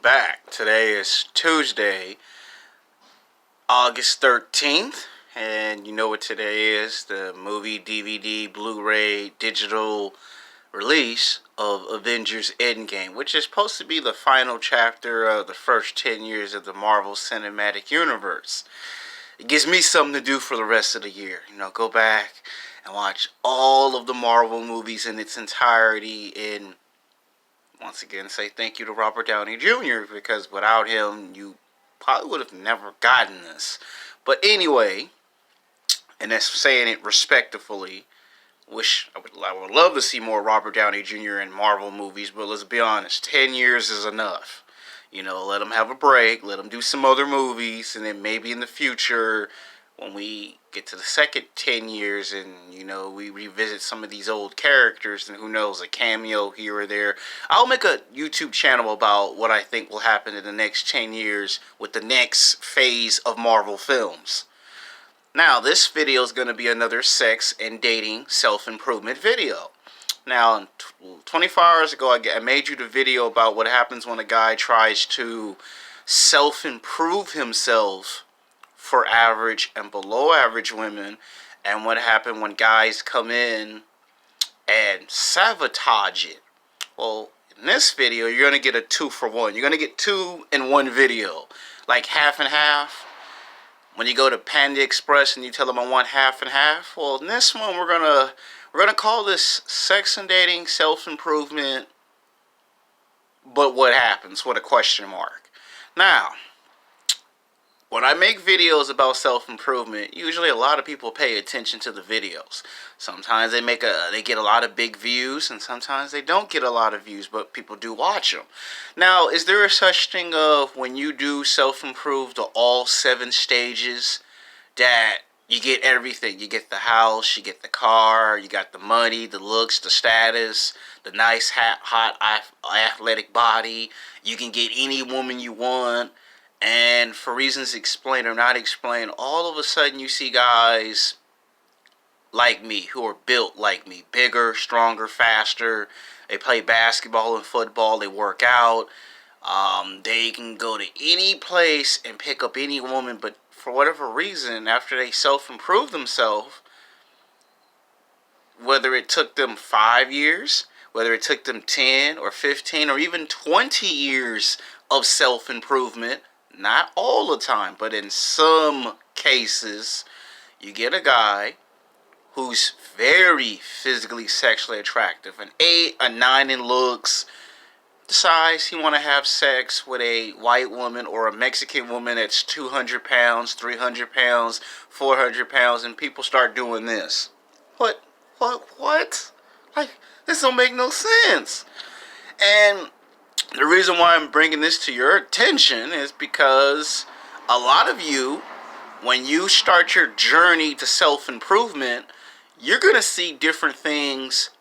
back. Today is Tuesday, August 13th, and you know what today is? The movie, DVD, Blu-ray, digital release of Avengers Endgame, which is supposed to be the final chapter of the first 10 years of the Marvel Cinematic Universe. It gives me something to do for the rest of the year. Go back and watch all of the Marvel movies in its entirety and once again say thank you to Robert Downey Jr. because without him, you probably would have never gotten this. But anyway, and that's saying it respectfully, I would love to see more Robert Downey Jr. in Marvel movies, but let's be honest, 10 years is enough. Let him have a break, let him do some other movies, and then maybe in the future, when we get to the second 10 years and, we revisit some of these old characters and who knows, a cameo here or there. I'll make a YouTube channel about what I think will happen in the next 10 years with the next phase of Marvel films. Now, this video is going to be another sex and dating self-improvement video. Now, 24 hours ago, I made you the video about what happens when a guy tries to self-improve himself for average and below average women, and what happened when guys come in and sabotage it. Well, in this video, you're going to get a 2-for-1. You're going to get 2 in one video, like half and half. When you go to Panda Express and you tell them I want half and half, well, in this one we're gonna call this sex and dating self-improvement, but what happens with a question mark. Now, when I make videos about self-improvement, usually a lot of people pay attention to the videos. Sometimes they get a lot of big views, and sometimes they don't get a lot of views, but people do watch them. Now, is there a such thing of when you do self-improve to all 7 stages that you get everything? You get the house, you get the car, you got the money, the looks, the status, the nice, hot, athletic body. You can get any woman you want. And for reasons explained or not explained, all of a sudden you see guys like me who are built like me. Bigger, stronger, faster. They play basketball and football. They work out. They can go to any place and pick up any woman. But for whatever reason, after they self-improve themselves, whether it took them 5 years, whether it took them 10 or 15 or even 20 years of self-improvement, not all the time, but in some cases, you get a guy who's very physically sexually attractive. An 8, a 9 in looks, decides he want to have sex with a white woman or a Mexican woman that's 200 pounds, 300 pounds, 400 pounds, and people start doing this. What? Like, this don't make no sense. And the reason why I'm bringing this to your attention is because a lot of you, when you start your journey to self-improvement, you're going to see different things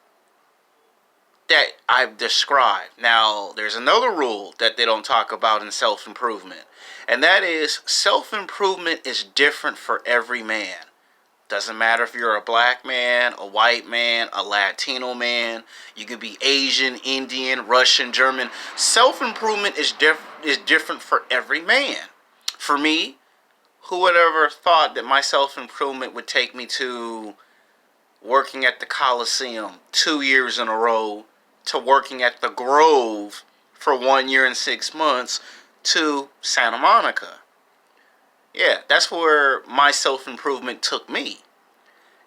that I've described. Now, there's another rule that they don't talk about in self-improvement, and that is self-improvement is different for every man. Doesn't matter if you're a black man, a white man, a Latino man. You could be Asian, Indian, Russian, German. Self-improvement is different for every man. For me, who would ever thought that my self-improvement would take me to working at the Coliseum 2 years in a row, to working at the Grove for 1 year and 6 months, to Santa Monica? Yeah, that's where my self-improvement took me.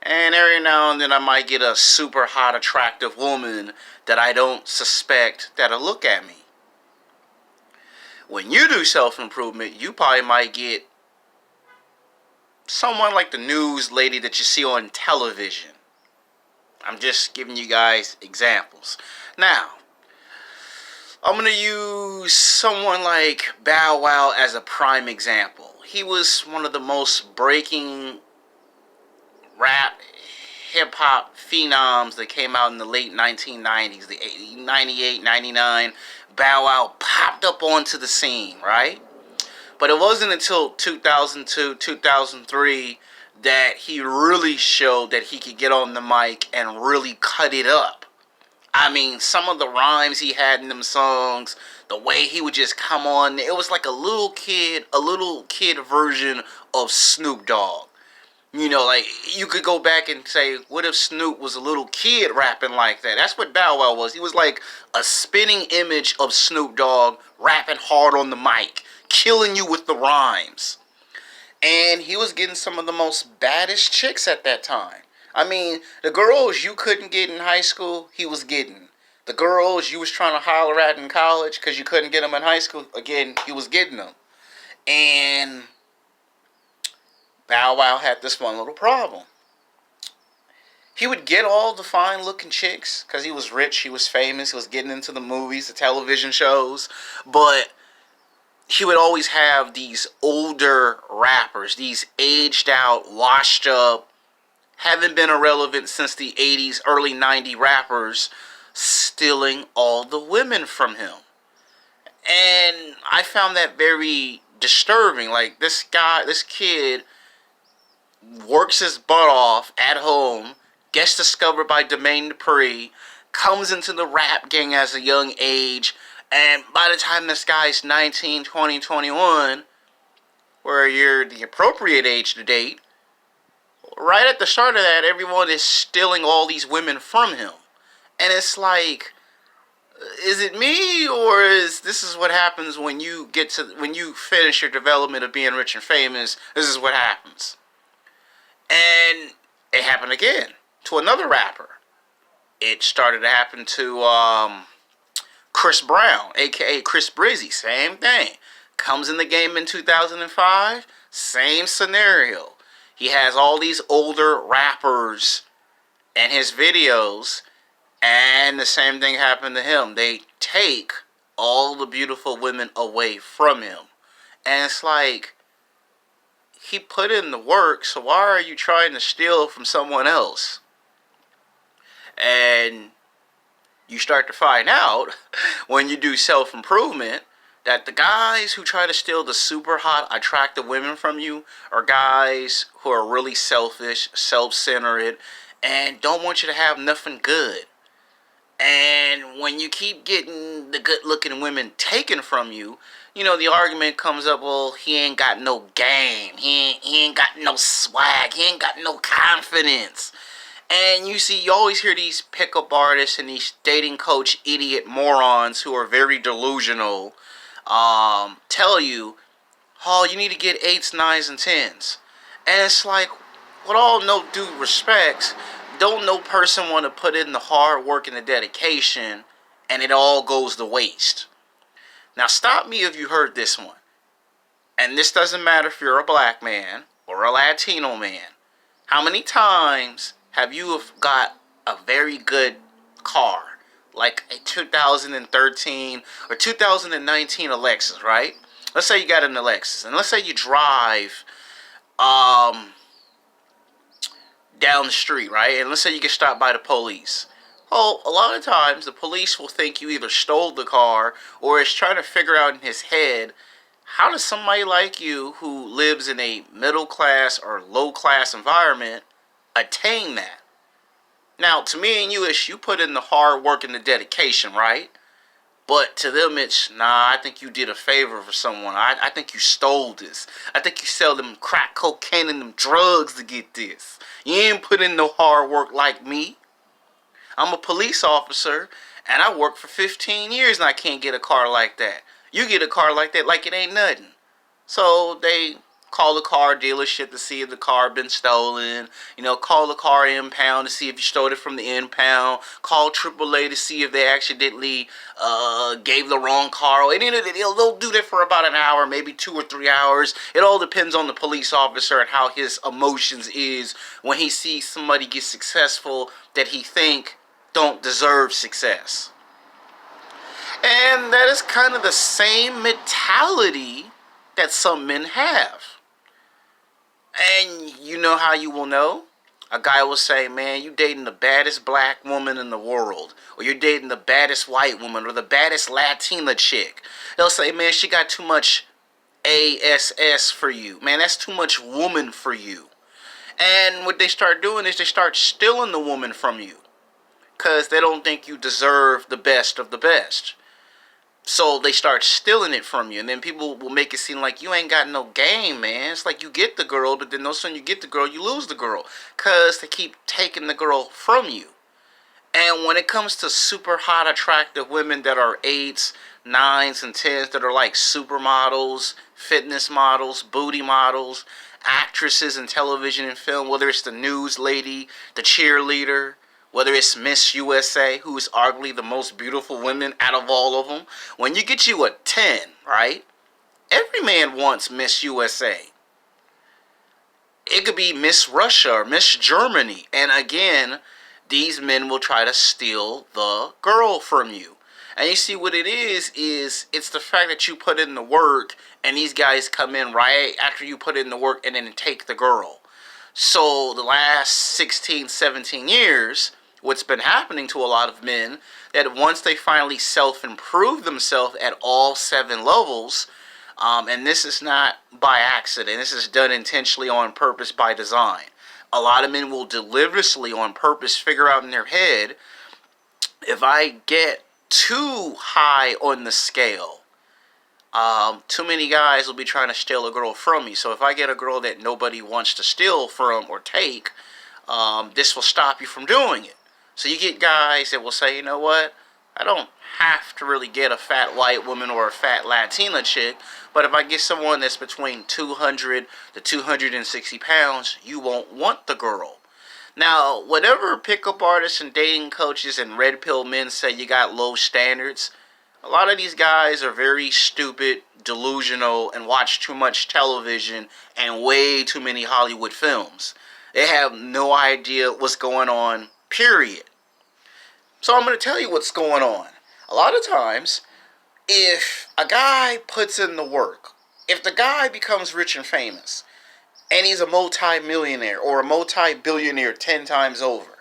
And every now and then I might get a super hot, attractive woman that I don't suspect that'll look at me. When you do self-improvement, you probably might get someone like the news lady that you see on television. I'm just giving you guys examples. Now, I'm going to use someone like Bow Wow as a prime example. He was one of the most breaking rap, hip-hop phenoms that came out in the late 1990s, the 98, 99. Bow Wow popped up onto the scene, right? But it wasn't until 2002, 2003 that he really showed that he could get on the mic and really cut it up. I mean, some of the rhymes he had in them songs, the way he would just come on, it was like a little kid version of Snoop Dogg. You know, like, you could go back and say, what if Snoop was a little kid rapping like that? That's what Bow Wow was. He was like a spinning image of Snoop Dogg rapping hard on the mic, killing you with the rhymes. And he was getting some of the most baddest chicks at that time. I mean, the girls you couldn't get in high school, he was getting. The girls you was trying to holler at in college because you couldn't get them in high school, again, he was getting them. And Bow Wow had this one little problem. He would get all the fine looking chicks because he was rich, he was famous, he was getting into the movies, the television shows, but he would always have these older rappers, these aged out, washed up, haven't been irrelevant since the 80s, early 90s rappers stealing all the women from him. And I found that very disturbing. Like, this guy, this kid works his butt off at home, gets discovered by Jermaine Dupri, comes into the rap gang as a young age, and by the time this guy's 19, 20, 21, where you're the appropriate age to date, right at the start of that, everyone is stealing all these women from him. And it's like, is it me, or is this is what happens when you finish your development of being rich and famous? This is what happens. And it happened again to another rapper. It started to happen to Chris Brown, aka Chris Brizzy. Same thing. Comes in the game in 2005. Same scenario. He has all these older rappers in his videos, and the same thing happened to him. They take all the beautiful women away from him. And it's like, he put in the work, so why are you trying to steal from someone else? And you start to find out when you do self-improvement that the guys who try to steal the super hot, attractive women from you are guys who are really selfish, self-centered, and don't want you to have nothing good. And when you keep getting the good-looking women taken from you, you know, the argument comes up, well, he ain't got no game. He ain't got no swag. He ain't got no confidence. And you always hear these pickup artists and these dating coach idiot morons who are very delusional tell you, oh, you need to get 8s, 9s, and 10s. And it's like, with all no due respects, don't no person want to put in the hard work and the dedication, and it all goes to waste. Now, stop me if you heard this one. And this doesn't matter if you're a black man or a Latino man. How many times have you got a very good car, like a 2013 or 2019 Lexus, right? Let's say you got an Lexus, and let's say you drive down the street, right? And let's say you get stopped by the police. Well, a lot of times the police will think you either stole the car or is trying to figure out in his head, how does somebody like you who lives in a middle class or low class environment attain that? Now, to me and you, it's you put in the hard work and the dedication, right? But to them, it's, nah, I think you did a favor for someone. I think you stole this. I think you sell them crack cocaine and them drugs to get this. You ain't put in no hard work like me. I'm a police officer, and I worked for 15 years, and I can't get a car like that. You get a car like that like it ain't nothing. So they call the car dealership to see if the car been stolen. You know, call the car impound to see if you stole it from the impound. Call AAA to see if they accidentally gave the wrong car. They'll do that for about an hour, maybe 2 or 3 hours. It all depends on the police officer and how his emotions is when he sees somebody get successful that he think don't deserve success. And that is kind of the same mentality that some men have. And you know how you will know? A guy will say, man, you dating the baddest black woman in the world. Or you're dating the baddest white woman or the baddest Latina chick. They'll say, man, she got too much ASS for you. Man, that's too much woman for you. And what they start doing is they start stealing the woman from you. because they don't think you deserve the best of the best. So they start stealing it from you, and then people will make it seem like you ain't got no game, man. It's like you get the girl, but then no sooner you get the girl, you lose the girl, because they keep taking the girl from you. And when it comes to super hot, attractive women that are 8s, 9s, and 10s that are like supermodels, fitness models, booty models, actresses in television and film, whether it's the news lady, the cheerleader, whether it's Miss USA, who is arguably the most beautiful women out of all of them, when you get you a 10, right? Every man wants Miss USA. It could be Miss Russia or Miss Germany. And again, these men will try to steal the girl from you. And you see what it is it's the fact that you put in the work and these guys come in right after you put in the work and then take the girl. So the last 16, 17 years, what's been happening to a lot of men, that once they finally self-improve themselves at all 7 levels, and this is not by accident, this is done intentionally on purpose by design. A lot of men will deliberately on purpose figure out in their head, if I get too high on the scale, too many guys will be trying to steal a girl from me. So if I get a girl that nobody wants to steal from or take, this will stop you from doing it. So you get guys that will say, you know what, I don't have to really get a fat white woman or a fat Latina chick, but if I get someone that's between 200 to 260 pounds, you won't want the girl. Now, whatever pickup artists and dating coaches and red pill men say you got low standards, a lot of these guys are very stupid, delusional, and watch too much television and way too many Hollywood films. They have no idea what's going on, period. So I'm going to tell you what's going on. A lot of times, if a guy puts in the work, if the guy becomes rich and famous, and he's a multi-millionaire or a multi-billionaire 10 times over,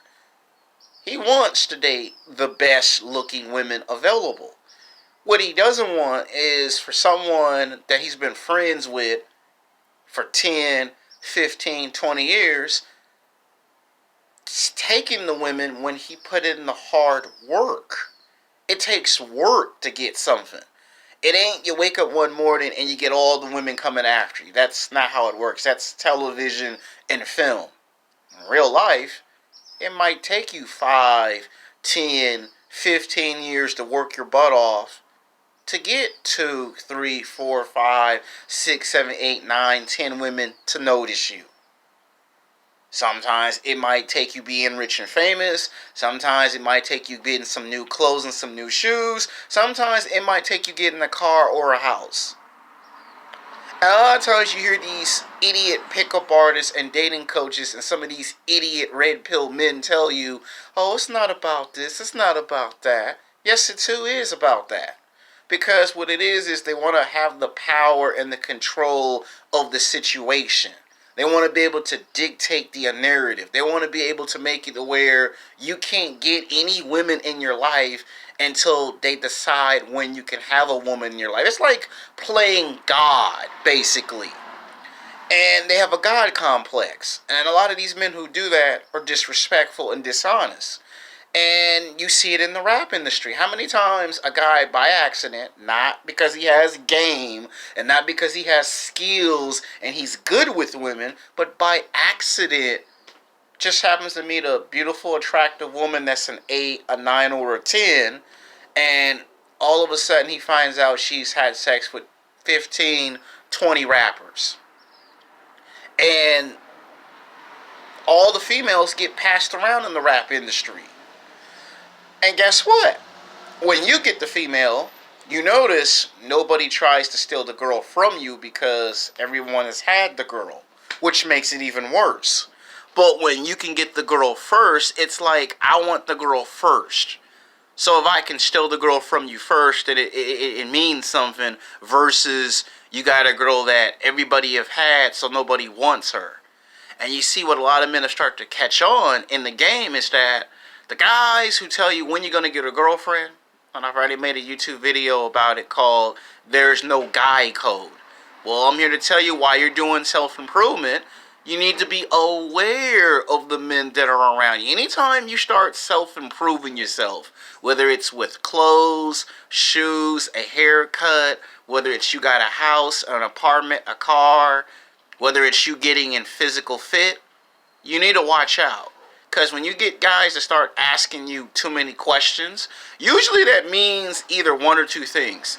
he wants to date the best looking women available. What he doesn't want is for someone that he's been friends with for 10, 15, 20 years, taking the women when he put in the hard work. It takes work to get something. It ain't you wake up one morning and you get all the women coming after you. That's not how it works. That's television and film. In real life, it might take you 5, 10, 15 years to work your butt off to get 2, 3, 4, 5, 6, 7, 8, 9, 10 women to notice you. Sometimes it might take you being rich and famous. Sometimes it might take you getting some new clothes and some new shoes. Sometimes it might take you getting a car or a house. And a lot of times you hear these idiot pickup artists and dating coaches and some of these idiot red pill men tell you, oh, it's not about this, it's not about that. Yes, it too is about that. Because what it is they want to have the power and the control of the situation. They want to be able to dictate the narrative. They want to be able to make it where you can't get any women in your life until they decide when you can have a woman in your life. It's like playing God, basically. And they have a God complex. And a lot of these men who do that are disrespectful and dishonest. And you see it in the rap industry. How many times a guy by accident, not because he has game and not because he has skills and he's good with women, but by accident just happens to meet a beautiful, attractive woman that's an 8, a 9, or a 10, and all of a sudden he finds out she's had sex with 15, 20 rappers. And all the females get passed around in the rap industry. And guess what? When you get the female, you notice nobody tries to steal the girl from you because everyone has had the girl, which makes it even worse. But when you can get the girl first, it's like, I want the girl first. So if I can steal the girl from you first, it means something versus you got a girl that everybody have had, so nobody wants her. And you see what a lot of men have started to catch on in the game is that the guys who tell you when you're going to get a girlfriend, and I've already made a YouTube video about it called There's No Guy Code. Well, I'm here to tell you while you're doing self-improvement, You need to be aware of the men that are around you. Anytime you start self-improving yourself, whether it's with clothes, shoes, a haircut, whether it's you got a house, an apartment, a car, whether it's you getting in physical fit, you need to watch out. Because when you get guys that start asking you too many questions, usually that means either one or two things.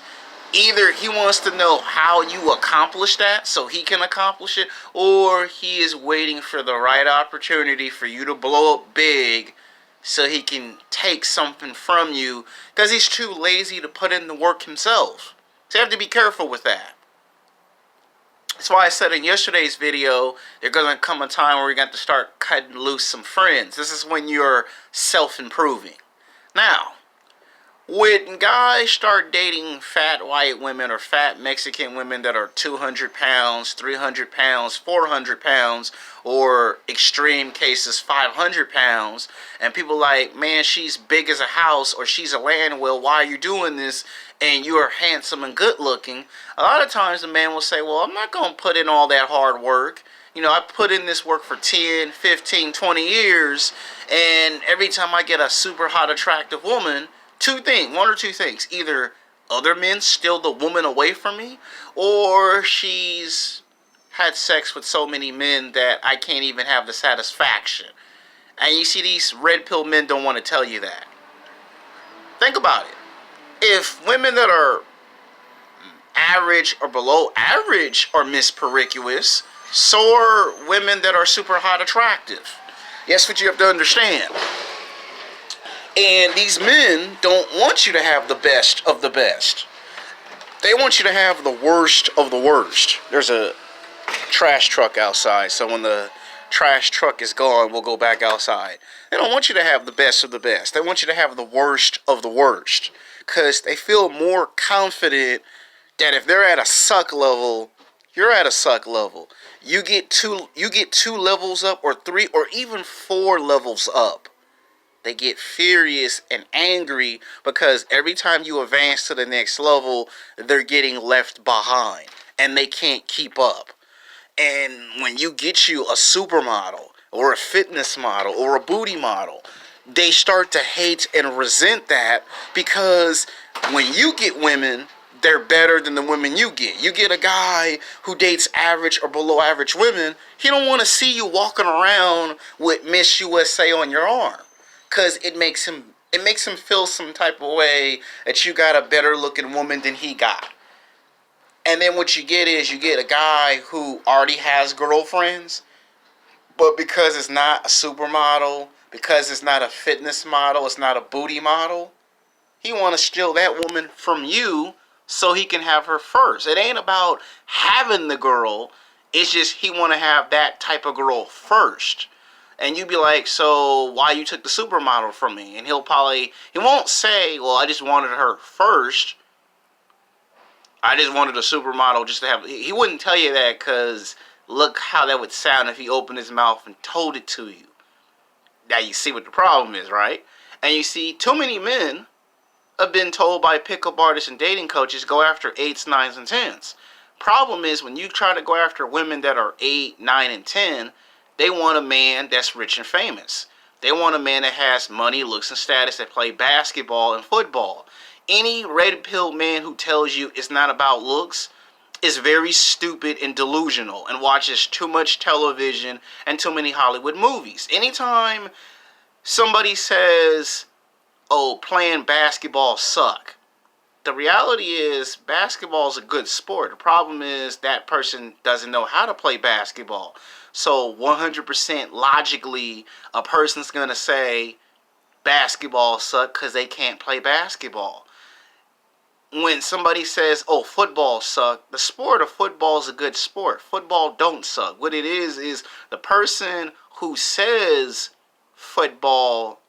Either he wants to know how you accomplish that so he can accomplish it, or he is waiting for the right opportunity for you to blow up big so he can take something from you because he's too lazy to put in the work himself. So you have to be careful with that. That's why I said in yesterday's video, there's going to come a time where you're going to start cutting loose some friends. This is when you're self-improving. Now, when guys start dating fat white women or fat Mexican women that are 200 pounds, 300 pounds, 400 pounds, or extreme cases 500 pounds, and people like, man, she's big as a house or she's a land whale, why are you doing this? And you are handsome and good looking. A lot of times the man will say, well, I'm not going to put in all that hard work. You know, I put in this work for 10, 15, 20 years, and every time I get a super hot, attractive woman, one or two things. Either other men steal the woman away from me, or she's had sex with so many men that I can't even have the satisfaction. And you see, these red pill men don't want to tell you that. Think about it. If women that are average or below average are mispromiscuous, so are women that are super hot attractive. That's what you have to understand. And these men don't want you to have the best of the best. They want you to have the worst of the worst. There's a trash truck outside, so when the trash truck is gone, we'll go back outside. They don't want you to have the best of the best. They want you to have the worst of the worst. Because they feel more confident that if they're at a suck level, you're at a suck level. You get two levels up, or 3, or even 4 levels up. They get furious and angry because every time you advance to the next level, they're getting left behind and they can't keep up. And when you get you a supermodel or a fitness model or a booty model, they start to hate and resent that because when you get women, they're better than the women you get. You get a guy who dates average or below average women, he don't want to see you walking around with Miss USA on your arm. Because it makes him feel some type of way that you got a better looking woman than he got. And then what you get is you get a guy who already has girlfriends, but because it's not a supermodel, because it's not a fitness model, it's not a booty model, he want to steal that woman from you so he can have her first. It ain't about having the girl, it's just he want to have that type of girl first. And you be like, so why you took the supermodel from me? And he won't say, well, I just wanted her first. I just wanted a supermodel just to have. He wouldn't tell you that because look how that would sound if he opened his mouth and told it to you. Now you see what the problem is, right? And you see, too many men have been told by pickup artists and dating coaches, go after 8s, 9s, and 10s. Problem is, when you try to go after women that are 8, 9, and 10, they want a man that's rich and famous. They want a man that has money, looks, and status, that play basketball and football. Any red pill man who tells you it's not about looks is very stupid and delusional and watches too much television and too many Hollywood movies. Anytime somebody says, oh, playing basketball suck, the reality is basketball is a good sport. The problem is that person doesn't know how to play basketball. So 100% logically, a person's going to say basketball suck because they can't play basketball. When somebody says, oh, football suck, the sport of football is a good sport. Football don't suck. What it is the person who says football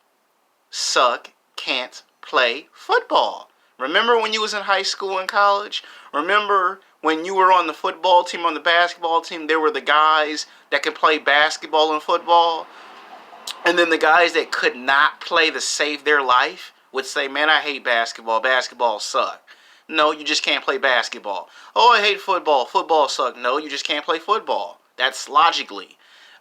suck can't play football. Remember when you was in high school and college? Remember when you were on the football team, on the basketball team, there were the guys that could play basketball and football. And then the guys that could not play to save their life would say, man, I hate basketball. Basketball suck. No, you just can't play basketball. Oh, I hate football. Football suck. No, you just can't play football. That's logically.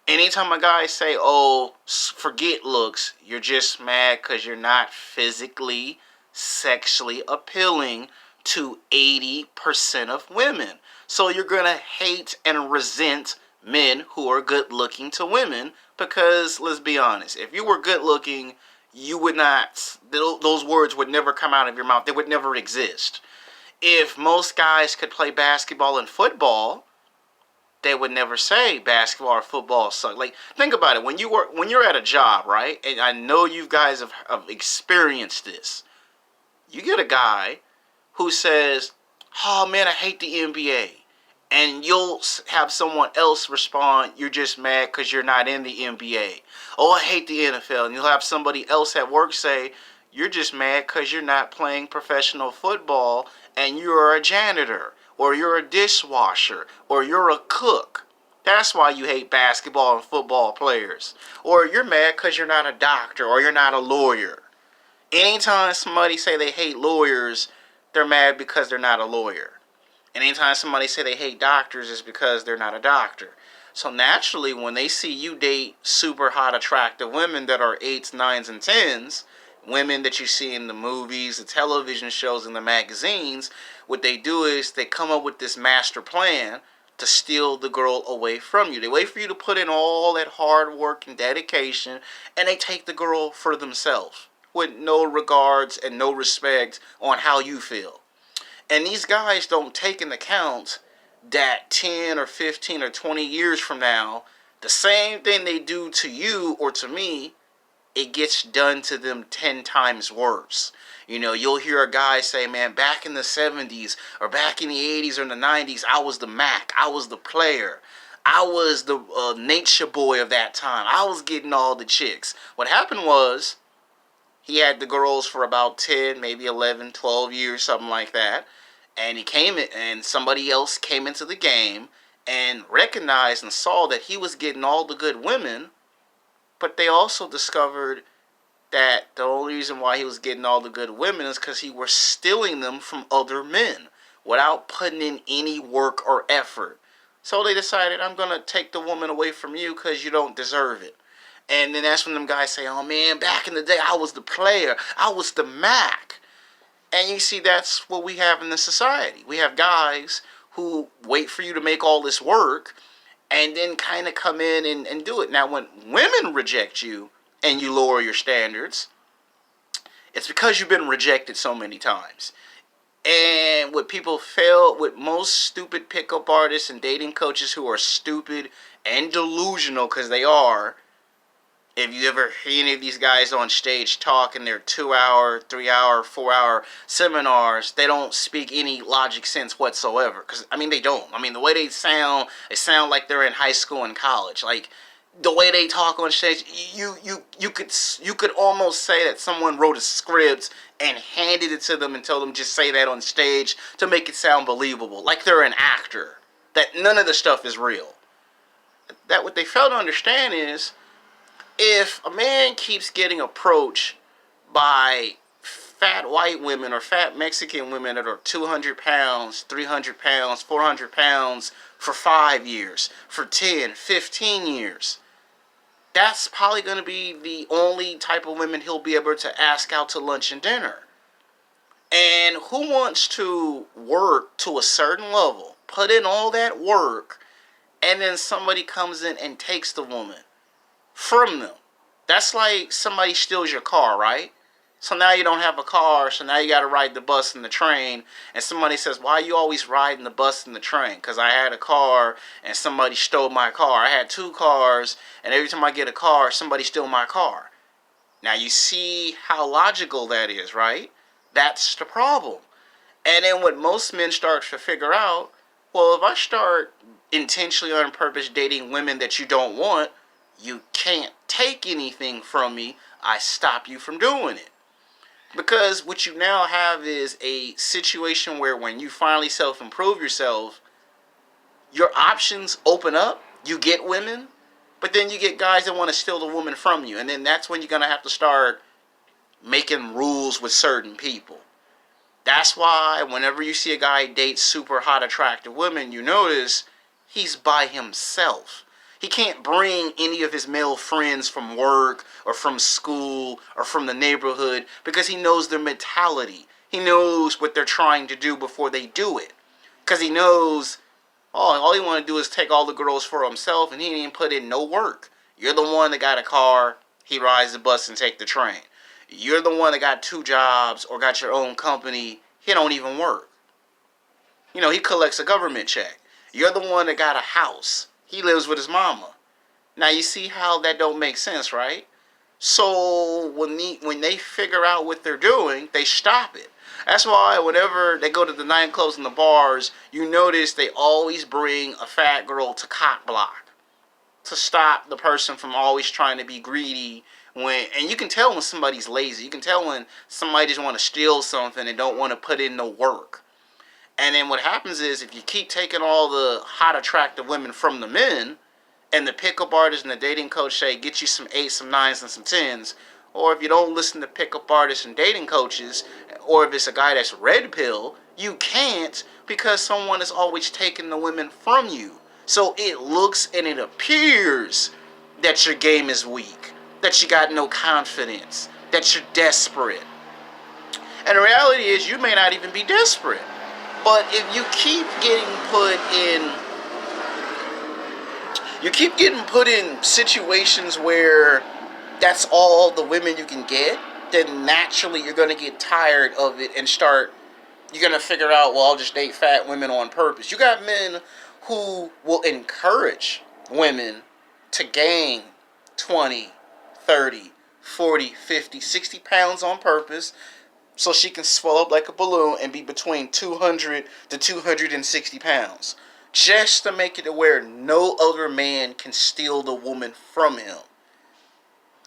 Anytime a guy say, oh, forget looks, you're just mad because you're not physically, sexually appealing to 80% of women. So you're going to hate and resent men who are good looking to women because, let's be honest, if you were good looking, you would not, those words would never come out of your mouth. They would never exist. If most guys could play basketball and football, they would never say basketball or football suck. Like, think about it. When you're at a job, right? And I know you guys have experienced this. You get a guy who says, "Oh man, I hate the NBA," and you'll have someone else respond, "You're just mad because you're not in the NBA." "Oh, I hate the NFL," and you'll have somebody else at work say, "You're just mad because you're not playing professional football and you're a janitor, or you're a dishwasher, or you're a cook. That's why you hate basketball and football players." Or you're mad because you're not a doctor or you're not a lawyer. Anytime somebody say they hate lawyers, they're mad because they're not a lawyer. And anytime somebody say they hate doctors, it's because they're not a doctor. So naturally, when they see you date super hot, attractive women that are 8s, 9s, and 10s, women that you see in the movies, the television shows, and the magazines, what they do is they come up with this master plan to steal the girl away from you. They wait for you to put in all that hard work and dedication, and they take the girl for themselves with no regards and no respect on how you feel. And these guys don't take into account that 10 or 15 or 20 years from now, the same thing they do to you or to me, it gets done to them 10 times worse. You know, you'll hear a guy say, man, back in the 70s or back in the 80s or in the 90s, I was the Mac. I was the player. I was the nature boy of that time. I was getting all the chicks. What happened was he had the girls for about 10, maybe 11, 12 years, something like that. And he came in, and somebody else came into the game and recognized and saw that he was getting all the good women, but they also discovered that the only reason why he was getting all the good women is because he was stealing them from other men without putting in any work or effort. So they decided, I'm going to take the woman away from you because you don't deserve it. And then that's when them guys say, oh man, back in the day, I was the player. I was the Mac. And you see, that's what we have in the society. We have guys who wait for you to make all this work and then kind of come in and do it. Now, when women reject you and you lower your standards, it's because you've been rejected so many times. And what people fail, with most stupid pickup artists and dating coaches who are stupid and delusional, because they are, if you ever hear any of these guys on stage talk in their 2-hour, 3-hour, 4-hour seminars, they don't speak any logic sense whatsoever. Because, I mean, they don't. I mean, the way they sound like they're in high school and college. Like, the way they talk on stage, you could almost say that someone wrote a script and handed it to them and told them just say that on stage to make it sound believable. Like they're an actor. That none of the stuff is real. That what they fail to understand is, if a man keeps getting approached by fat white women or fat Mexican women that are 200 pounds, 300 pounds, 400 pounds for 5 years, for 10, 15 years, that's probably going to be the only type of women he'll be able to ask out to lunch and dinner. And who wants to work to a certain level, put in all that work, and then somebody comes in and takes the woman from them? That's like somebody steals your car, right? So now you don't have a car, so now you got to ride the bus and the train. And somebody says, why are you always riding the bus and the train? Because I had a car and somebody stole my car. I had 2 cars, and every time I get a car, somebody steals my car. Now you see how logical that is, right? That's the problem. And then what most men start to figure out, well, if I start intentionally on purpose dating women that you don't want, you can't take anything from me. I stop you from doing it. Because what you now have is a situation where when you finally self-improve yourself, your options open up. You get women, but then you get guys that want to steal the woman from you. And then that's when you're going to have to start making rules with certain people. That's why whenever you see a guy date super hot, attractive women, you notice he's by himself. He can't bring any of his male friends from work or from school or from the neighborhood because he knows their mentality. He knows what they're trying to do before they do it. Because he knows, oh, all he want to do is take all the girls for himself, and he didn't put in no work. You're the one that got a car, he rides the bus and take the train. You're the one that got 2 jobs or got your own company, he don't even work. He collects a government check. You're the one that got a house. He lives with his mama. Now you see how that don't make sense, right? So when they figure out what they're doing, they stop it. That's why whenever they go to the nightclubs and the bars, you notice they always bring a fat girl to cock block to stop the person from always trying to be greedy. And you can tell when somebody's lazy. You can tell when somebody just want to steal something and don't want to put in no work. And then what happens is if you keep taking all the hot, attractive women from the men, and the pickup artist and the dating coach say, get you some 8s, some 9s, and some 10s, or if you don't listen to pickup artists and dating coaches, or if it's a guy that's red pill, you can't because someone is always taking the women from you. So it looks and it appears that your game is weak, that you got no confidence, that you're desperate. And the reality is you may not even be desperate. But if you keep getting put in situations where that's all the women you can get, then naturally you're going to get tired of it and you're going to figure out, well, I'll just date fat women on purpose. You got men who will encourage women to gain 20, 30, 40, 50, 60 pounds on purpose so she can swell up like a balloon and be between 200 to 260 pounds. Just to make it to where no other man can steal the woman from him.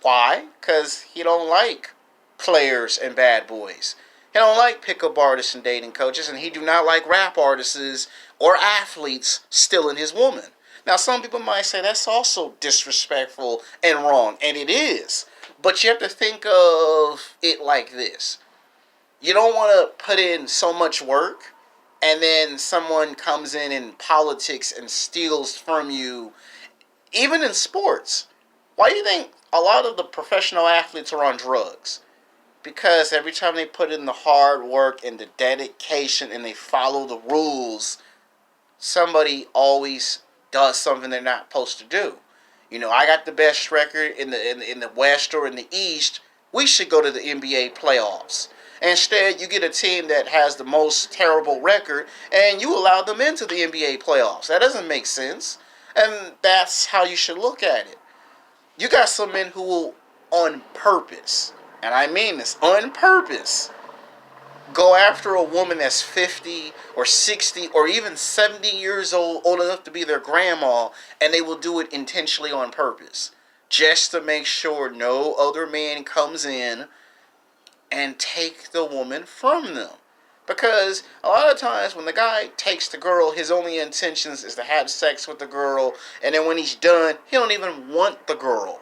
Why? Because he don't like players and bad boys. He don't like pickup artists and dating coaches, and he do not like rap artists or athletes stealing his woman. Now, some people might say that's also disrespectful and wrong, and it is. But you have to think of it like this. You don't want to put in so much work, and then someone comes in politics and steals from you, even in sports. Why do you think a lot of the professional athletes are on drugs? Because every time they put in the hard work and the dedication and they follow the rules, somebody always does something they're not supposed to do. I got the best record in the West or in the East. We should go to the NBA playoffs. Instead, you get a team that has the most terrible record, and you allow them into the NBA playoffs. That doesn't make sense. And that's how you should look at it. You got some men who will, on purpose, and I mean this, on purpose, go after a woman that's 50 or 60 or even 70 years old enough to be their grandma, and they will do it intentionally on purpose. Just to make sure no other man comes in and take the woman from them. Because a lot of times when the guy takes the girl, his only intentions is to have sex with the girl, and then when he's done, he don't even want the girl.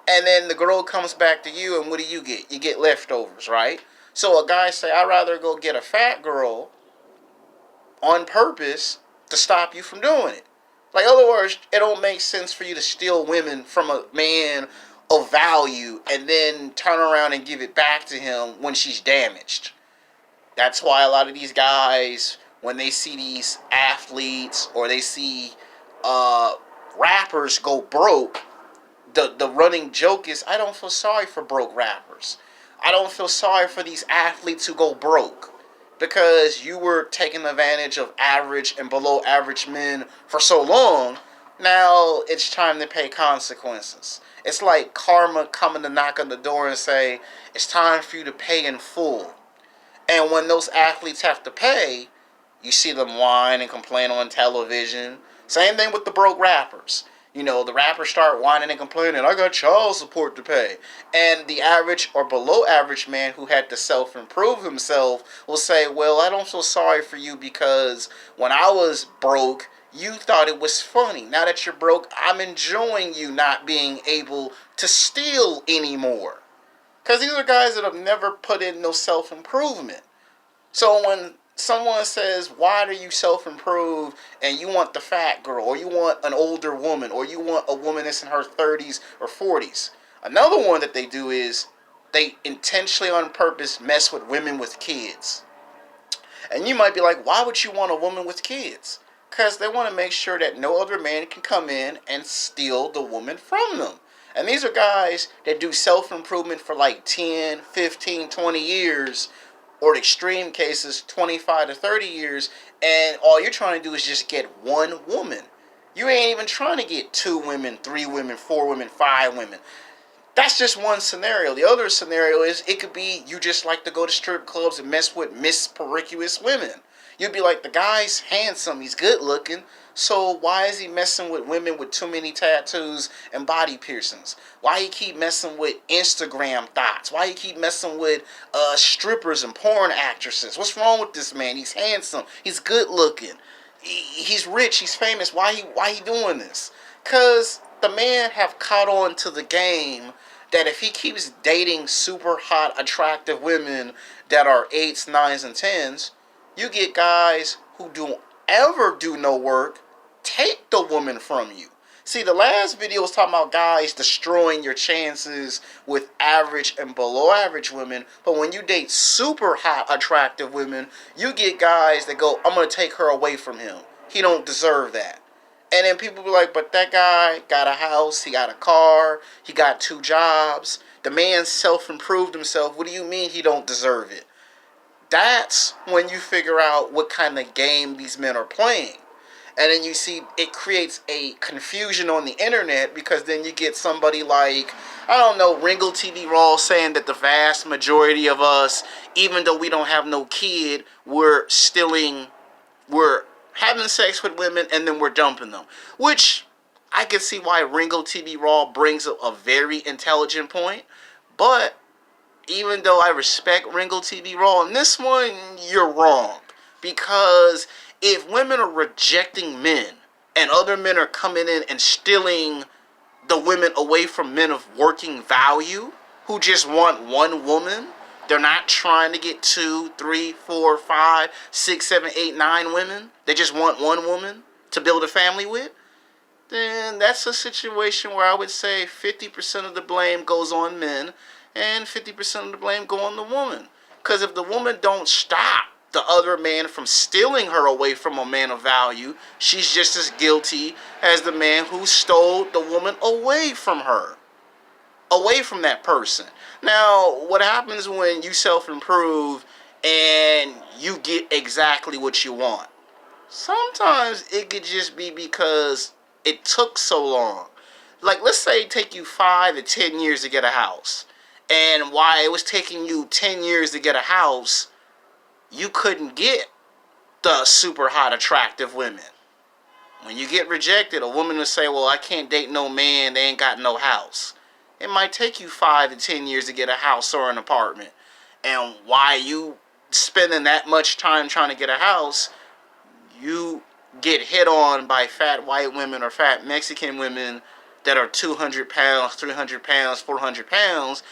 And then the girl comes back to you, and what do? You get leftovers, right? So a guy say, I'd rather go get a fat girl on purpose to stop you from doing it. Like, in other words, it don't make sense for you to steal women from a man of value and then turn around and give it back to him when she's damaged. That's why a lot of these guys, when they see these athletes or they see rappers go broke, the running joke is, I don't feel sorry for broke rappers. I don't feel sorry for these athletes who go broke because you were taking advantage of average and below average men for so long. Now it's time to pay consequences. It's like karma coming to knock on the door and say, it's time for you to pay in full. And when those athletes have to pay, you see them whine and complain on television. Same thing with the broke rappers. The rappers start whining and complaining, I got child support to pay. And the average or below average man who had to self-improve himself will say, well, I don't feel sorry for you because when I was broke, you thought it was funny. Now that you're broke, I'm enjoying you not being able to steal anymore. Because these are guys that have never put in no self-improvement. So when someone says, why do you self-improve and you want the fat girl, or you want an older woman, or you want a woman that's in her 30s or 40s? Another one that they do is they intentionally on purpose mess with women with kids. And you might be like, why would you want a woman with kids? Because they want to make sure that no other man can come in and steal the woman from them. And these are guys that do self-improvement for like 10, 15, 20 years, or in extreme cases, 25 to 30 years, and all you're trying to do is just get one woman. You ain't even trying to get 2 women, 3 women, 4 women, 5 women. That's just one scenario. The other scenario is it could be you just like to go to strip clubs and mess with mispromiscuous women. You'd be like, the guy's handsome, he's good looking, so why is he messing with women with too many tattoos and body piercings? Why he keep messing with Instagram thoughts? Why he keep messing with strippers and porn actresses? What's wrong with this man? He's handsome, he's good looking, he's rich, he's famous. Why he doing this? Because the man have caught on to the game that if he keeps dating super hot, attractive women that are 8s, 9s, and 10s, you get guys who don't ever do no work take the woman from you. See, the last video was talking about guys destroying your chances with average and below average women. But when you date super hot, attractive women, you get guys that go, I'm going to take her away from him. He don't deserve that. And then people be like, but that guy got a house, he got a car, he got 2 jobs. The man self-improved himself. What do you mean he don't deserve it? That's when you figure out what kind of game these men are playing. And then you see it creates a confusion on the internet, because then you get somebody like, I don't know, Ringo TV Raw saying that the vast majority of us, even though we don't have no kid, we're having sex with women and then we're dumping them. Which I can see why Ringo TV Raw brings a very intelligent point. But even though I respect Ringo TV Raw, in this one, you're wrong. Because if women are rejecting men and other men are coming in and stealing the women away from men of working value who just want one woman, they're not trying to get 2, 3, 4, 5, 6, 7, 8, 9 women. They just want one woman to build a family with. Then that's a situation where I would say 50% of the blame goes on men and 50% of the blame go on the woman. Because if the woman don't stop the other man from stealing her away from a man of value, she's just as guilty as the man who stole the woman away from her, away from that person. Now, what happens when you self-improve and you get exactly what you want? Sometimes it could just be because it took so long. Like, let's say it take you 5 to 10 years to get a house. And while it was taking you 10 years to get a house, you couldn't get the super hot, attractive women. When you get rejected, a woman will say, well, I can't date no man, they ain't got no house. It might take you 5 to 10 years to get a house or an apartment. And while you spending that much time trying to get a house, you get hit on by fat white women or fat Mexican women that are 200 pounds, 300 pounds, 400 pounds,